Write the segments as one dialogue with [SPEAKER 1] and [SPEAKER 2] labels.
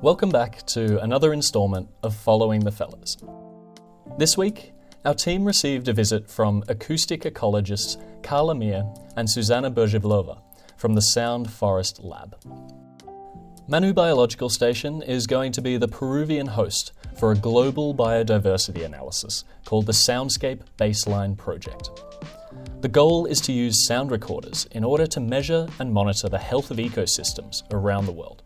[SPEAKER 1] Welcome back to another instalment of Following the Fellows. This week, our team received a visit from acoustic ecologists Carla and Zuzana Buřivalová from the Sound Forest Lab. Manu Biological Station is going to be the Peruvian host for a global biodiversity analysis called the Soundscape Baseline Project. The goal is to use sound recorders in order to measure and monitor the health of ecosystems around the world.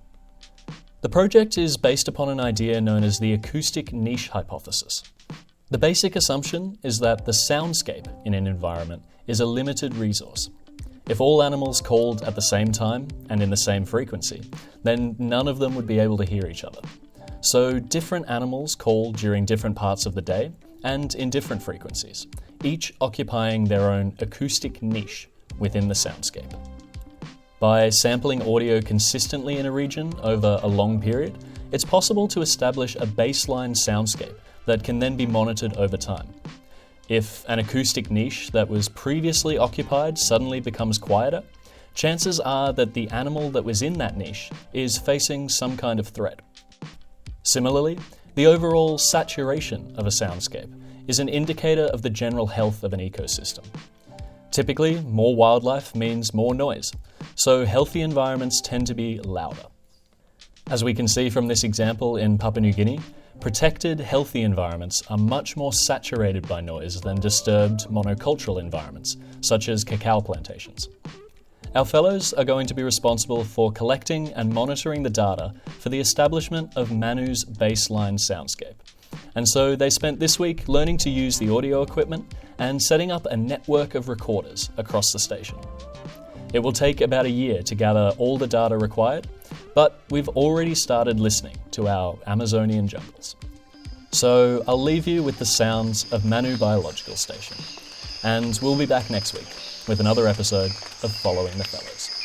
[SPEAKER 1] The project is based upon an idea known as the acoustic niche hypothesis. The basic assumption is that the soundscape in an environment is a limited resource. If all animals called at the same time and in the same frequency, then none of them would be able to hear each other. So different animals call during different parts of the day and in different frequencies, each occupying their own acoustic niche within the soundscape. By sampling audio consistently in a region over a long period, it's possible to establish a baseline soundscape that can then be monitored over time. If an acoustic niche that was previously occupied suddenly becomes quieter, chances are that the animal that was in that niche is facing some kind of threat. Similarly, the overall saturation of a soundscape is an indicator of the general health of an ecosystem. Typically, more wildlife means more noise, so healthy environments tend to be louder. As we can see from this example in Papua New Guinea, protected, healthy environments are much more saturated by noise than disturbed monocultural environments, such as cacao plantations. Our fellows are going to be responsible for collecting and monitoring the data for the establishment of Manu's baseline soundscape. And so they spent this week learning to use the audio equipment and setting up a network of recorders across the station. It will take about a year to gather all the data required, but we've already started listening to our Amazonian jungles. So I'll leave you with the sounds of Manu Biological Station, and we'll be back next week with another episode of Following the Fellows.